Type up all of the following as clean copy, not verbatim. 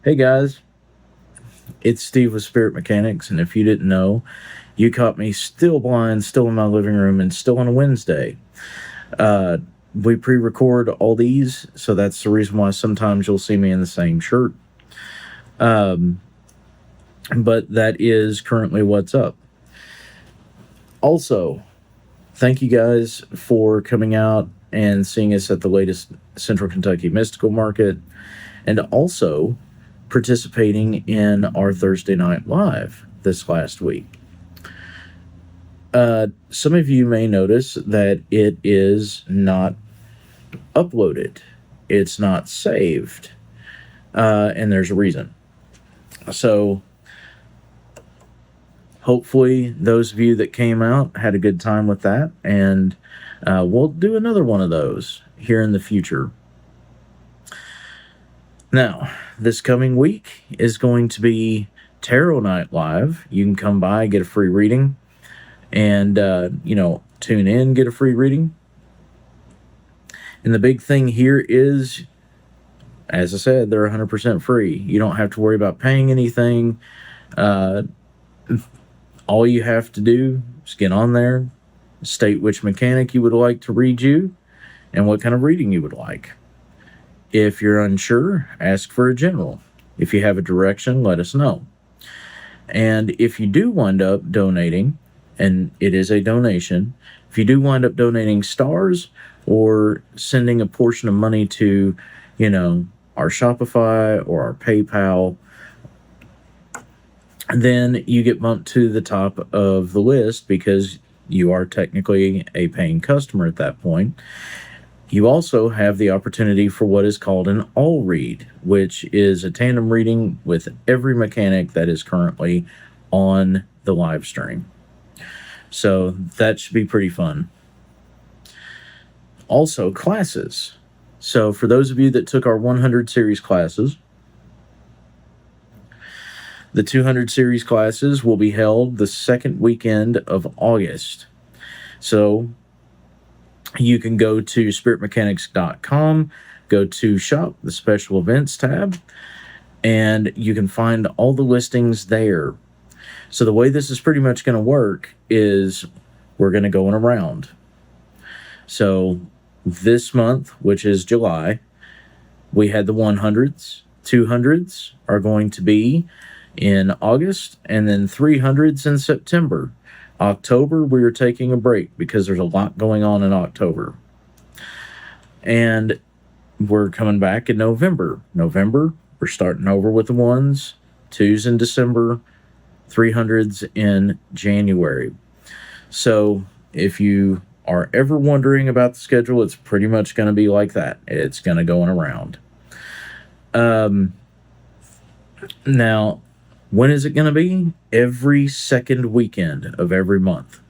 Hey guys, it's Steve with Spirit Mechanics, and if you didn't know, you caught me still blind, still in my living room, and still on a Wednesday. Uh, we pre-record all these, so that's the reason why sometimes you'll see me in the same shirt. Um, but that is currently what's up. Also, thank you guys for coming out and seeing us at the latest Central Kentucky Mystical Market, and also participating in our Thursday Night Live this last week. Some of you may notice that it is not uploaded, it's not saved, and there's a reason. So, hopefully, those of you that came out had a good time with that, and we'll do another one of those here in the future. Now, this coming week is going to be Tarot Night Live. You can come by, get a free reading, and tune in, get a free reading. And the big thing here is, as I said, they're 100% free. You don't have to worry about paying anything. All you have to do is get on there, state which mechanic you would like to read you, and what kind of reading you would like. If you're unsure, ask for a general. If you have a direction, let us know. And if you do wind up donating, and it is a donation, if you do wind up donating stars or sending a portion of money to, our Shopify or our PayPal, then you get bumped to the top of the list because you are technically a paying customer at that point. You also have the opportunity for what is called an all read, which is a tandem reading with every mechanic that is currently on the live stream. So that should be pretty fun. Also, classes. So for those of you that took our 100 series classes, the 200 series classes will be held the second weekend of August. So you can go to spiritmechanics.com, go to shop, the special events tab, and you can find all the listings there. So the way this is pretty much going to work is we're going to go in a round. So this month, which is July, we had the 100s. 200s are going to be in August, and then 300s in September. October, we are taking a break because there's a lot going on in October. And we're coming back in November. November, we're starting over with the 1s, 2s in December, 300s in January. So if you are ever wondering about the schedule, it's pretty much going to be like that. It's going to go in a round. Now, when is it going to be? Every second weekend of every month.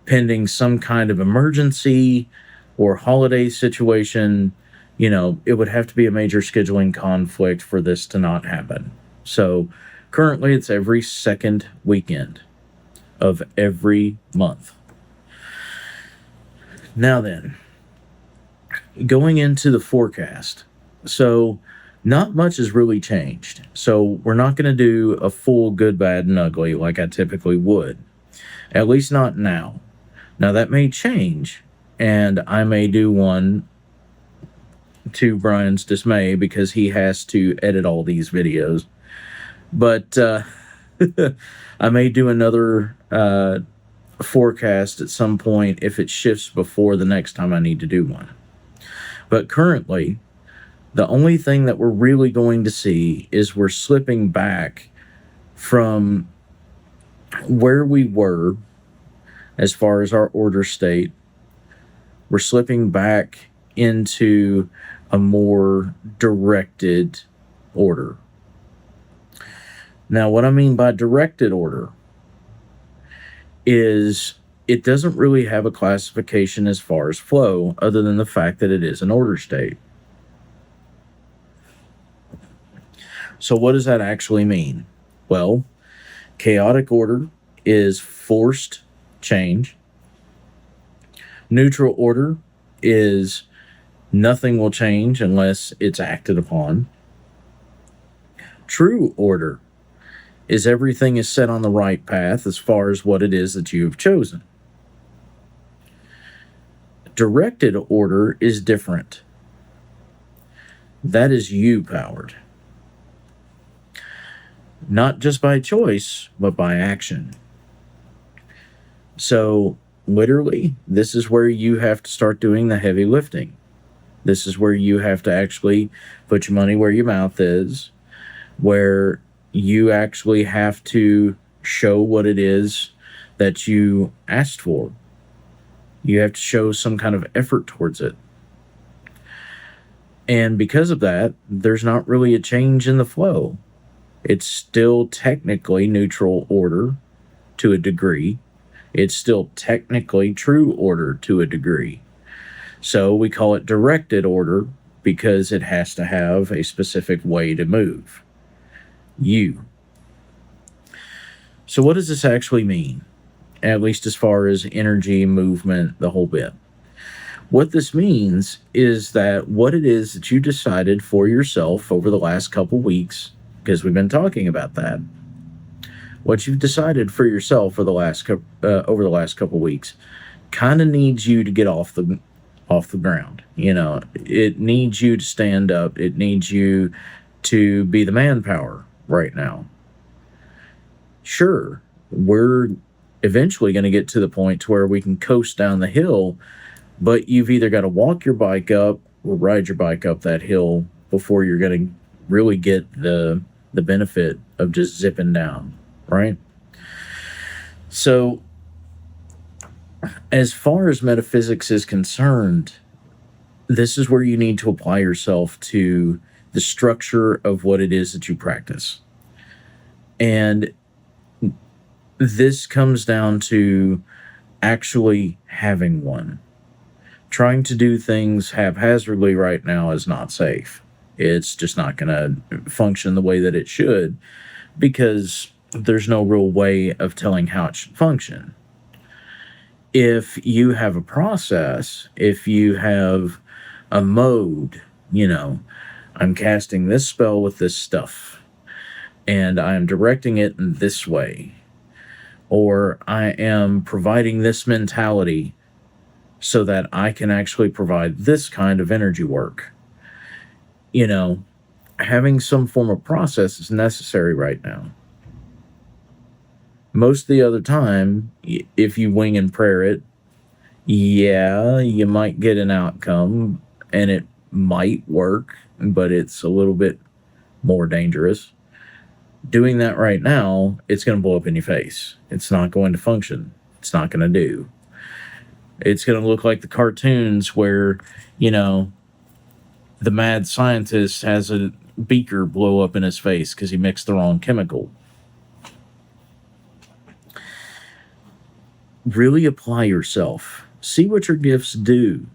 Pending some kind of emergency or holiday situation, it would have to be a major scheduling conflict for this to not happen. So currently it's every second weekend of every month. Now then, going into the forecast. So not much has really changed. So we're not going to do a full good, bad, and ugly like I typically would. At least not now. Now that may change, and I may do one to Brian's dismay because he has to edit all these videos. But I may do another forecast at some point if it shifts before the next time I need to do one. But currently, the only thing that we're really going to see is we're slipping back from where we were as far as our order state. We're slipping back into a more directed order. Now, what I mean by directed order is it doesn't really have a classification as far as flow other than the fact that it is an order state. So what does that actually mean? Well, chaotic order is forced change. Neutral order is nothing will change unless it's acted upon. True order is everything is set on the right path as far as what it is that you have chosen. Directed order is different. That is you powered. Not just by choice, but by action. So, literally, this is where you have to start doing the heavy lifting. This is where you have to actually put your money where your mouth is, where you actually have to show what it is that you asked for. You have to show some kind of effort towards it. And because of that, there's not really a change in the flow. It's still technically neutral order to a degree. It's still technically true order to a degree. So we call it directed order because it has to have a specific way to move. You. So what does this actually mean? At least as far as energy, movement, the whole bit. What this means is that what it is that you decided for yourself over the last couple weeks, because we've been talking about that, what you've decided for yourself for the last over the last couple weeks, kind of needs you to get off the ground. It needs you to stand up. It needs you to be the manpower right now. Sure, we're eventually going to get to the point to where we can coast down the hill, but you've either got to walk your bike up or ride your bike up that hill before you're going to really get the benefit of just zipping down, right? So, as far as metaphysics is concerned, this is where you need to apply yourself to the structure of what it is that you practice. And this comes down to actually having one. Trying to do things haphazardly right now is not safe. It's just not going to function the way that it should because there's no real way of telling how it should function. If you have a process, if you have a mode, I'm casting this spell with this stuff and I'm directing it in this way, or I am providing this mentality so that I can actually provide this kind of energy work. Having some form of process is necessary right now. Most of the other time, if you wing and prayer it, yeah, you might get an outcome and it might work, but it's a little bit more dangerous. Doing that right now, it's going to blow up in your face. It's not going to function. It's not going to do. It's going to look like the cartoons where, the mad scientist has a beaker blow up in his face because he mixed the wrong chemical. Really apply yourself. See what your gifts do.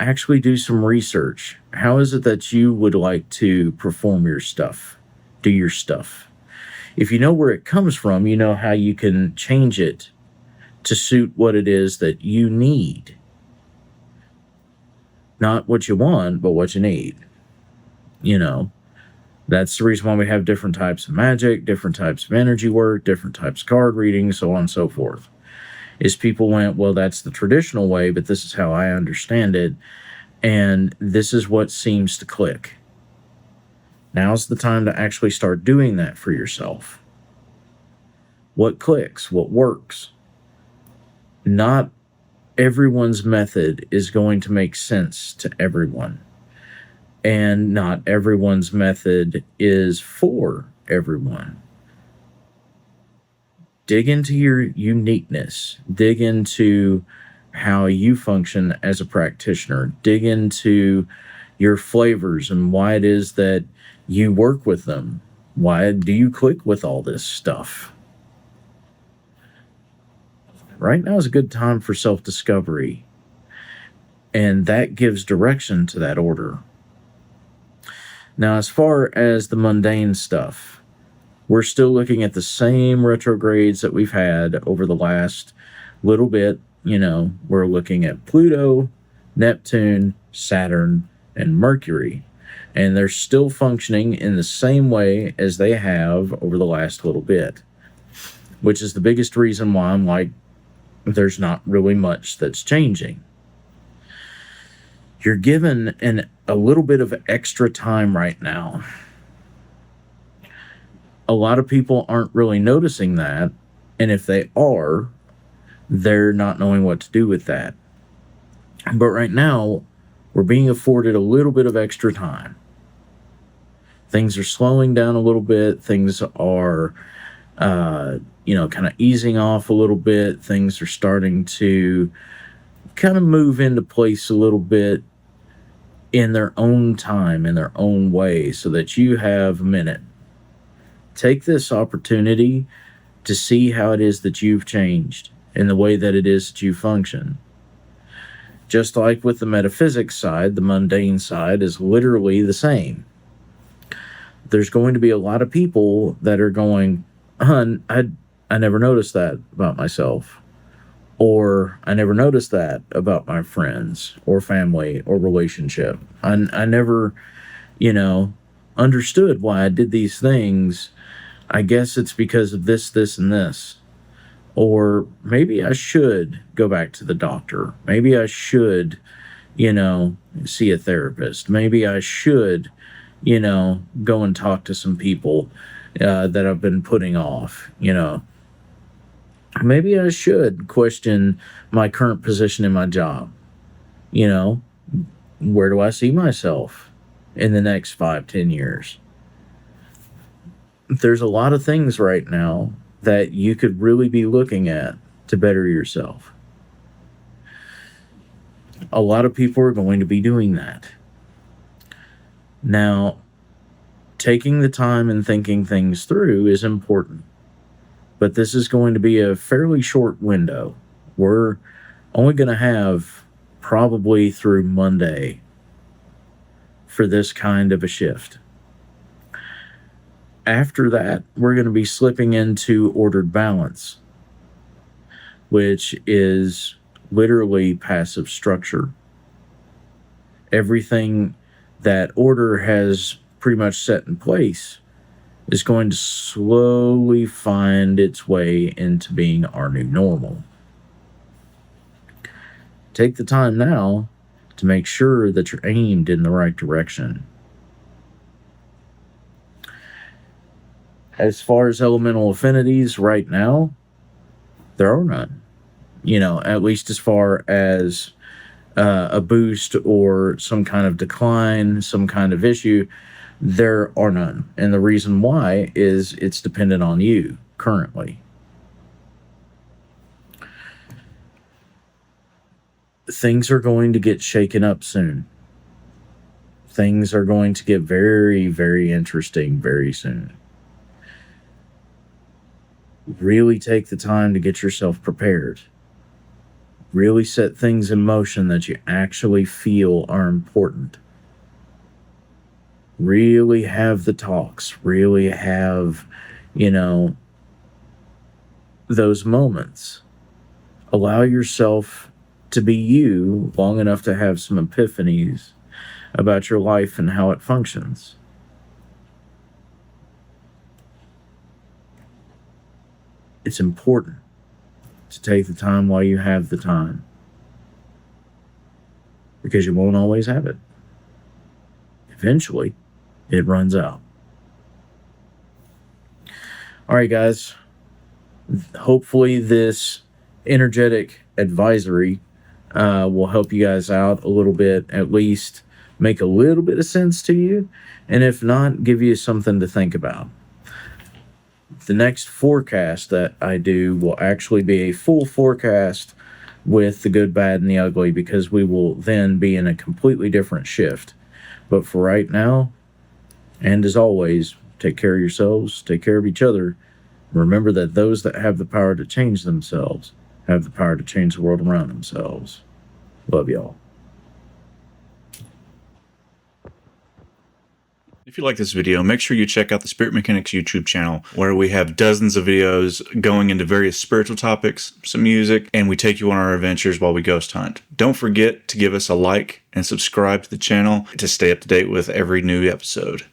Actually do some research. How is it that you would like to perform your stuff? Do your stuff. If you know where it comes from, you know how you can change it to suit what it is that you need. Not what you want, but what you need. That's the reason why we have different types of magic, different types of energy work, different types of card reading, so on and so forth. Is people went, well, that's the traditional way, but this is how I understand it, and this is what seems to click. Now's the time to actually start doing that for yourself. What clicks? What works? Not everyone's method is going to make sense to everyone. And not everyone's method is for everyone. Dig into your uniqueness. Dig into how you function as a practitioner. Dig into your flavors and why it is that you work with them. Why do you click with all this stuff? Right now is a good time for self-discovery. And that gives direction to that order. Now, as far as the mundane stuff, we're still looking at the same retrogrades that we've had over the last little bit. We're looking at Pluto, Neptune, Saturn, and Mercury. and they're still functioning in the same way as they have over the last little bit, which is the biggest reason why I'm like, there's not really much that's changing. You're given a little bit of extra time right now. A lot of people aren't really noticing that, and if they are, they're not knowing what to do with that. But right now, we're being afforded a little bit of extra time. Things are slowing down a little bit. Things are, kind of easing off a little bit. Things are starting to kind of move into place a little bit in their own time, in their own way, so that you have a minute. Take this opportunity to see how it is that you've changed in the way that it is that you function. Just like with the metaphysics side, the mundane side is literally the same. There's going to be a lot of people that are going, I never noticed that about myself. Or I never noticed that about my friends or family or relationship. I never, understood why I did these things. I guess it's because of this, this, and this. Or maybe I should go back to the doctor. Maybe I should, see a therapist. Maybe I should, go and talk to some people that I've been putting off, Maybe I should question my current position in my job. Where do I see myself in the next 5-10 years? There's a lot of things right now that you could really be looking at to better yourself. A lot of people are going to be doing that. Now, taking the time and thinking things through is important. But this is going to be a fairly short window. We're only going to have probably through Monday for this kind of a shift. After that, we're going to be slipping into ordered balance, which is literally passive structure. Everything that order has pretty much set in place is going to slowly find its way into being our new normal. Take the time now to make sure that you're aimed in the right direction. As far as elemental affinities right now, there are none. At least as far as a boost or some kind of decline, some kind of issue, there are none. And the reason why is it's dependent on you currently. Things are going to get shaken up soon. Things are going to get very, very interesting very soon. Really take the time to get yourself prepared. Really set things in motion that you actually feel are important. Really have the talks. Really have, those moments. Allow yourself to be you long enough to have some epiphanies about your life and how it functions. It's important to take the time while you have the time, because you won't always have it. Eventually, it runs out. All right, guys. Hopefully this energetic advisory will help you guys out a little bit, at least make a little bit of sense to you, and if not, give you something to think about. The next forecast that I do will actually be a full forecast with the good, bad, and the ugly, because we will then be in a completely different shift. But for right now, and as always, take care of yourselves, take care of each other. Remember that those that have the power to change themselves have the power to change the world around themselves. Love y'all. If you like this video, make sure you check out the Spirit Mechanics YouTube channel, where we have dozens of videos going into various spiritual topics, some music, and we take you on our adventures while we ghost hunt. Don't forget to give us a like and subscribe to the channel to stay up to date with every new episode.